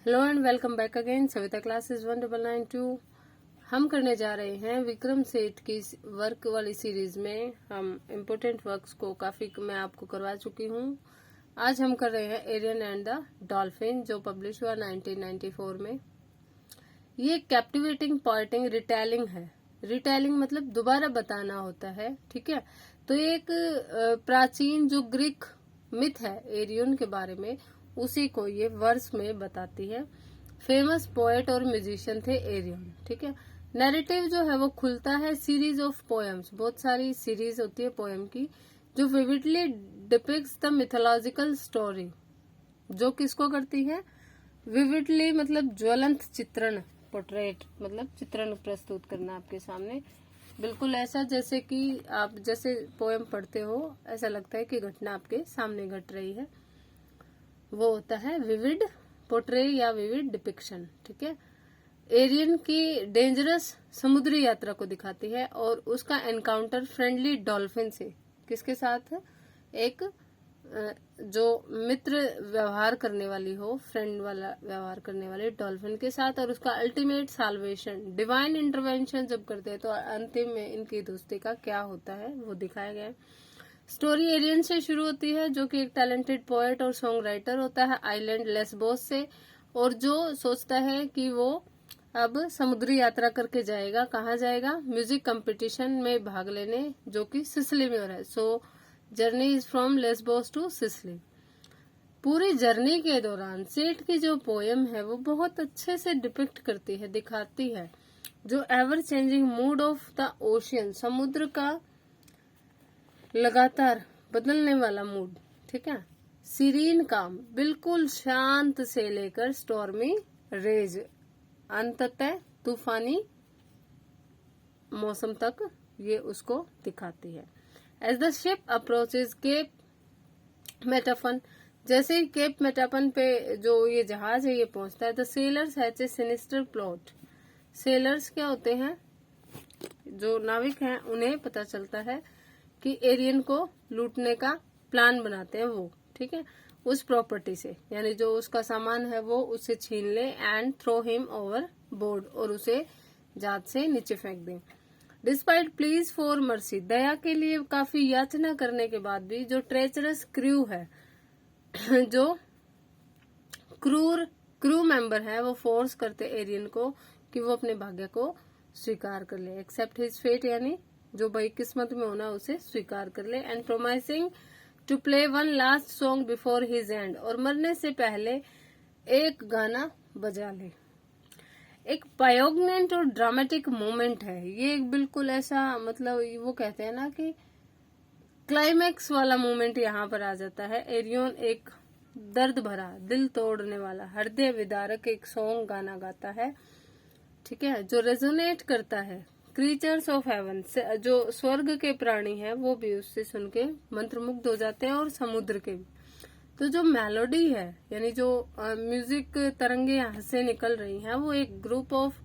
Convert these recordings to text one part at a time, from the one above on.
Hello and welcome back again Savita classes 1992। हम करने जा रहे हैं विक्रम सेठ की वर्क वाली सीरीज में। हम इम्पोर्टेंट वर्क्स को काफी मैं आपको करवा चुकी हूँ। आज हम कर रहे हैं एरियन एंड द डॉल्फिन, जो पब्लिश हुआ 1994 में। ये कैप्टिवेटिंग पोएटिंग रिटेलिंग है। रिटेलिंग मतलब दोबारा बताना होता है, ठीक है। तो ये एक प्राचीन जो ग्रीक मिथ है एरियन के बारे में, उसी को ये वर्स में बताती है। फेमस पोएट और म्यूजिशियन थे एरियन, ठीक है। नैरेटिव जो है वो खुलता है सीरीज ऑफ पोएम्स, बहुत सारी सीरीज होती है पोएम की, जो vividly depicts the mythological story. जो किसको करती है? विविडली मतलब ज्वलंत चित्रण, पोर्ट्रेट मतलब चित्रण प्रस्तुत करना आपके सामने, बिल्कुल ऐसा जैसे कि आप जैसे पोएम पढ़ते हो ऐसा लगता है कि घटना आपके सामने घट रही है। वो होता है विविड पोर्ट्रे या विविड डिपिक्शन, ठीक है। एरियन की डेंजरस समुद्री यात्रा को दिखाती है और उसका एनकाउंटर फ्रेंडली डॉल्फिन से, किसके साथ? एक जो मित्र व्यवहार करने वाली हो, फ्रेंड वाला व्यवहार करने वाले डॉल्फिन के साथ, और उसका अल्टीमेट साल्वेशन, डिवाइन इंटरवेंशन जब करते हैं तो अंतिम में इनकी दोस्ती का क्या होता है वो दिखाया गया है। स्टोरी एरियन से शुरू होती है, जो कि एक टैलेंटेड पोएट और सॉन्ग राइटर होता है आइलैंड लेस्बोस से, और जो सोचता है कि वो अब समुद्री यात्रा करके जाएगा। कहाँ जाएगा? म्यूजिक कंपटीशन में भाग लेने, जो कि सिसिली में हो रहा है। So journey is from Lesbos to Sicily. पूरी जर्नी के दौरान सेठ की जो पोएम है वो बहुत अच्छे से डिपिक्ट करती है, दिखाती है जो ever changing mood off the ocean, समुद्र का लगातार बदलने वाला मूड, ठीक है। सीरीन काम, बिल्कुल शांत से लेकर स्टॉर्मी रेज, अंततः तूफानी मौसम तक ये उसको दिखाती है। As the ship approaches Cape Matapan, जैसे ही केप मेटाफन पे जो ये जहाज है ये पहुंचता है, the sellers hatch A sinister plot. Sellers क्या होते हैं? जो नाविक हैं, उन्हें पता चलता है कि एरियन को लूटने का प्लान बनाते हैं वो, ठीक है, उस प्रॉपर्टी से, यानी जो उसका सामान है वो उससे छीन ले and throw him overboard, और उसे जहाज से नीचे फेंक दें। डिस्पाइट प्लीज फॉर मर्सी, दया के लिए काफी याचना करने के बाद भी जो ट्रेचरस क्रू है, जो क्रूर क्रू मेंबर है, वो फोर्स करते एरियन को कि वो अपने भाग्य को स्वीकार कर ले, एक्सेप्ट हिज फेट, यानी जो भाई किस्मत में होना उसे स्वीकार कर ले, and promising to play one last song before his end, और मरने से पहले एक गाना बजा ले। एक पायोगनेंट और ड्रामेटिक मोमेंट है ये, एक बिल्कुल ऐसा मतलब वो कहते हैं ना कि क्लाइमैक्स वाला मोमेंट यहाँ पर आ जाता है। एरियन एक दर्द भरा, दिल तोड़ने वाला, हृदय विदारक एक सॉन्ग गाना गाता है, ठीक है, जो रेजोनेट करता है। क्रीचर्स ऑफ हेवन, जो स्वर्ग के प्राणी हैं वो भी उससे सुन के मंत्रमुग्ध हो जाते हैं, और समुद्र के भी। तो जो मेलोडी है, यानी जो म्यूजिक तरंगे यहाँ से निकल रही हैं, वो एक ग्रुप ऑफ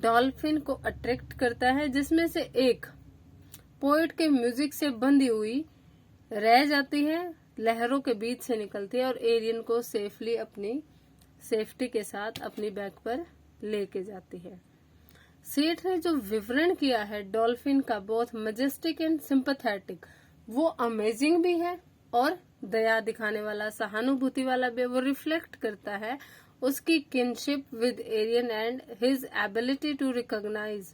डॉल्फिन को अट्रैक्ट करता है, जिसमें से एक पोएट के म्यूजिक से बंधी हुई रह जाती है, लहरों के बीच से निकलती है और एरियन को सेफली अपनी सेफ्टी के साथ अपनी बैक पर लेके जाती है। सेठ ने जो विवरण किया है डॉल्फिन का, बहुत मजेस्टिक एंड सिंपैथेटिक, वो अमेजिंग भी है और दया दिखाने वाला, सहानुभूति वाला भी। वो रिफ्लेक्ट करता है उसकी kinship with Arion and his ability to recognise,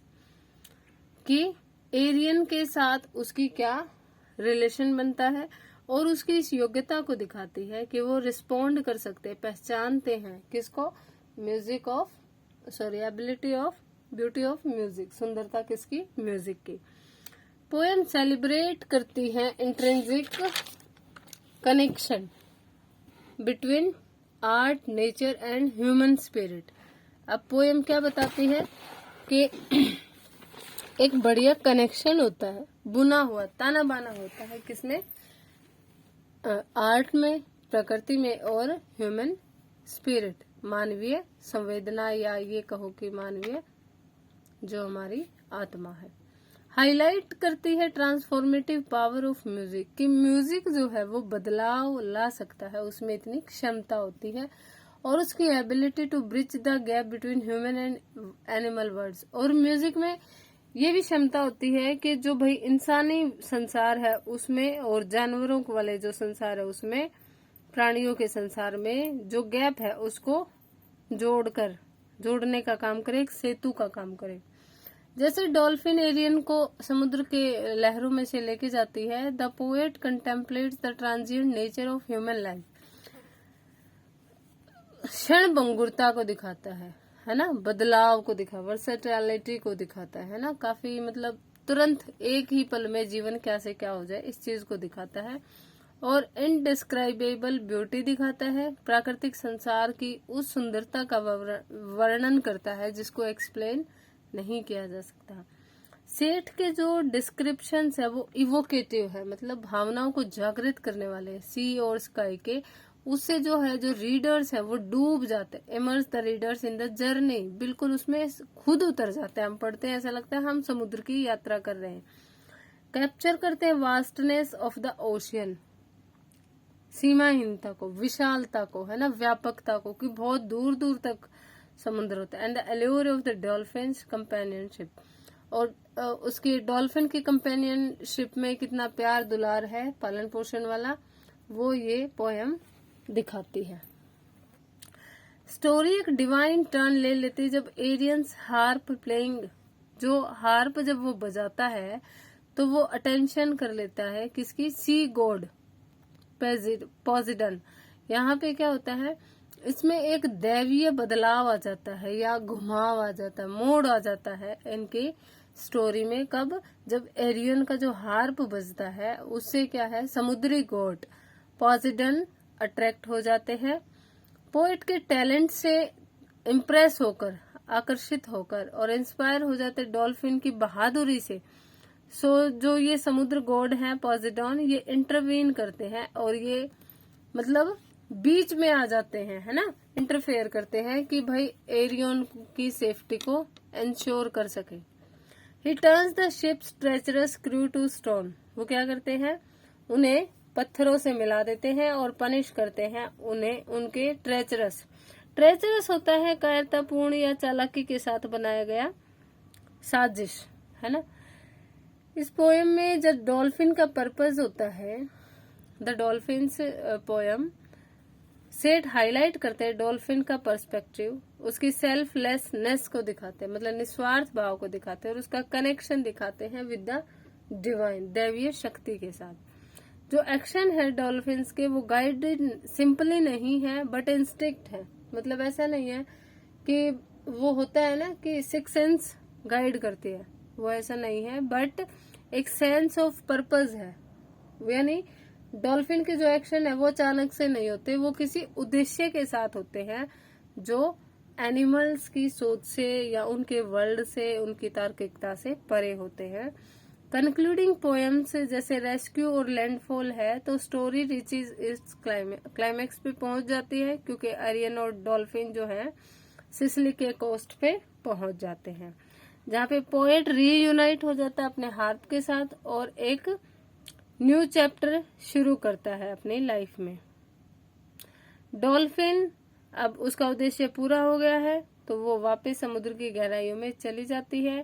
कि एरियन के साथ उसकी क्या रिलेशन बनता है, और उसकी इस योग्यता को दिखाती है कि वो रिस्पोंड कर सकते, पहचानते हैं किसको? Music of ability of beauty of music, सुंदरता किसकी? म्यूजिक की। पोएम सेलिब्रेट करती है intrinsic connection between art, nature and human spirit. अब पोएम क्या बताती है कि एक बढ़िया कनेक्शन होता है, बुना हुआ ताना बाना होता है, किसमें? आर्ट में, प्रकृति में, और ह्यूमन स्पिरिट, मानवीय संवेदना, या ये कहो कि मानवीय जो हमारी आत्मा है। हाईलाइट करती है ट्रांसफॉर्मेटिव पावर ऑफ म्यूजिक, कि म्यूजिक जो है वो बदलाव ला सकता है, उसमें इतनी क्षमता होती है, और उसकी ability to bridge the gap between human and animal worlds. और म्यूजिक में ये भी क्षमता होती है कि जो भाई इंसानी संसार है उसमें और जानवरों वाले जो संसार है उसमें, प्राणियों के संसार में जो गैप है उसको जोड़ने का काम करे, एक सेतु का काम करे। जैसे डॉल्फिन एरियन को समुद्र के लहरों में से लेके जाती है, the poet contemplates the transient nature of human life, क्षण भंगुरता को दिखाता है ना, बदलाव को वर्सेटैलिटी को दिखाता है ना, काफी मतलब तुरंत एक ही पल में जीवन क्या से क्या हो जाए इस चीज को दिखाता है। और इनडिस्क्राइबेबल ब्यूटी दिखाता है, प्राकृतिक संसार की उस सुंदरता का वर्णन करता है जिसको एक्सप्लेन नहीं किया जा सकता। सेठ के जो डिस्क्रिप्शंस है वो इवोकेटिव है, मतलब भावनाओं को जागृत करने वाले। सी और स्काई के उससे जो है जो रीडर्स है वो डूब जाते हैं, immerse the readers in the journey, बिल्कुल उसमें खुद उतर जाते हैं। हम पढ़ते हैं ऐसा लगता है हम समुद्र की यात्रा कर रहे हैं। कैप्चर करते हैं वास्टनेस ऑफ द ओशियन, सीमाहीनता को, विशालता को, है ना, व्यापकता को, कि बहुत दूर दूर तक समुद्र होता है। And the allure of the dolphins companionship, और उसकी डॉल्फिन की कंपेनियनशिप में कितना प्यार दुलार है, पालन पोषण वाला, वो ये पोयम दिखाती है। स्टोरी एक डिवाइन टर्न ले लेती है जब एरियंस हार्प प्लेइंग, जो हार्प जब वो बजाता है तो वो अटेंशन कर लेता है किसकी, सी गॉड पॉजिडन। यहाँ पे क्या होता है, इसमें एक दैवीय बदलाव आ जाता है या घुमाव आ जाता है, मोड़ आ जाता है इनकी स्टोरी में। कब, जब एरियन का जो हार्प बजता है उससे क्या है, समुद्री गॉड पॉजिडन अट्रैक्ट हो जाते हैं। पोएट के टैलेंट से इम्प्रेस होकर, आकर्षित होकर और इंस्पायर हो जाते डॉल्फिन की बहादुरी से। सो जो ये समुद्र गॉड हैं पॉजिडॉन, ये इंटरवीन करते हैं और ये मतलब बीच में आ जाते हैं, है ना, इंटरफेयर करते हैं कि भाई एरियन की सेफ्टी को इंश्योर कर सके। He turns the ship's treacherous crew to stone, वो क्या करते हैं, उन्हें पत्थरों से मिला देते हैं और पनिश करते हैं उन्हें उनके ट्रेचरस होता है कायरतापूर्ण या चालाकी के साथ बनाया गया साजिश, है ना। इस पोएम में जब डॉल्फिन का पर्पस होता है, the dolphins poem set highlight करते हैं डॉल्फिन का पर्सपेक्टिव, उसकी सेल्फलेसनेस को दिखाते हैं, मतलब निस्वार्थ भाव को दिखाते हैं, और उसका कनेक्शन दिखाते हैं विद द डिवाइन, दैवीय शक्ति के साथ। जो एक्शन है डॉल्फिन्स के वो गाइडेड सिंपली नहीं है बट इंस्टिंक्ट है, मतलब ऐसा नहीं है कि वो होता है ना कि सिक्स सेंस गाइड करती है, वो ऐसा नहीं है, बट एक सेंस ऑफ पर्पस है। यानी डॉल्फिन के जो एक्शन है वो अचानक से नहीं होते, वो किसी उद्देश्य के साथ होते हैं जो एनिमल्स की सोच से या उनके वर्ल्ड से, उनकी तार्किकता से परे होते हैं। कंक्लूडिंग पोएम्स जैसे रेस्क्यू और लैंडफॉल है तो स्टोरी रीचेज इट्स क्लाइमैक्स पे पहुंच जाती है, क्योंकि एरियन और डॉल्फिन जो है सिसिली के कोस्ट पे पहुंच जाते हैं, जहाँ पे पोएट रीयूनाइट हो जाता है अपने हार्प के साथ और एक न्यू चैप्टर शुरू करता है अपनी लाइफ में। डॉल्फिन अब उसका उद्देश्य पूरा हो गया है तो वो वापस समुद्र की गहराइयों में चली जाती है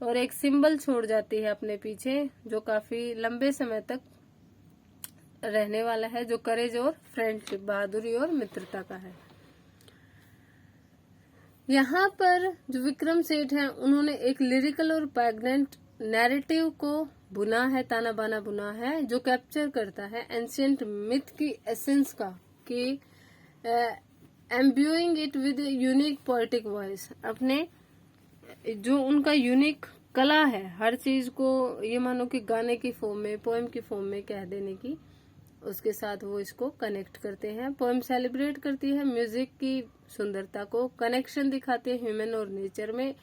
और एक सिंबल छोड़ जाती है अपने पीछे जो काफी लंबे समय तक रहने वाला है, जो करेज और फ्रेंडशिप, बहादुरी और मित्रता का है। यहाँ पर जो विक्रम सेठ हैं उन्होंने एक लिरिकल और पैग्नेंट नैरेटिव को बुना है, ताना बाना बुना है, जो कैप्चर करता है एंशिएंट मिथ की एसेंस का, कि imbuing it with unique poetic voice, अपने जो उनका यूनिक कला है हर चीज को ये मानो कि गाने की फॉर्म में, पोएम की फॉर्म में कह देने की, उसके साथ वो इसको कनेक्ट करते हैं। पोएम सेलिब्रेट करती है म्यूजिक की सुंदरता को, कनेक्शन दिखाते हैं ह्यूमन और नेचर में,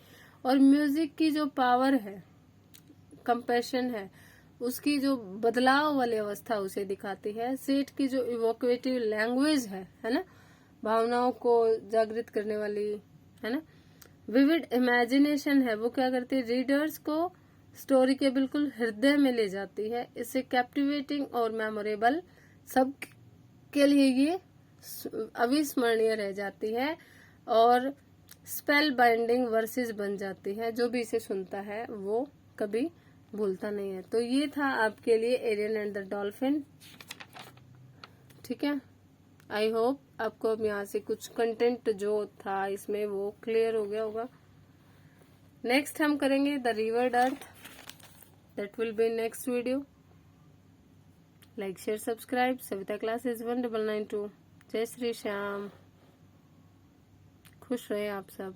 और म्यूजिक की जो पावर है, कंपैशन है, उसकी जो बदलाव वाली अवस्था उसे दिखाती है। सेठ की जो इवोकेटिव लैंग्वेज है ना, भावनाओं को जागृत करने वाली, है ना, विविड इमेजिनेशन है, वो क्या करती है, रीडर्स को स्टोरी के बिल्कुल हृदय में ले जाती है। इससे कैप्टिवेटिंग और मेमोरेबल सब के लिए ये अविस्मरणीय रह जाती है और स्पेल बाइंडिंग वर्सेस बन जाती है। जो भी इसे सुनता है वो कभी भूलता नहीं है। तो ये था आपके लिए एरियन एंड द डॉल्फिन। ठीक है, आई होप आपको अब यहाँ से कुछ कंटेंट जो था इसमें वो क्लियर हो गया होगा। नेक्स्ट हम करेंगे the revered earth, that will be next video. Like share subscribe. Savita classes 1992। जय श्री श्याम। खुश रहे आप सब।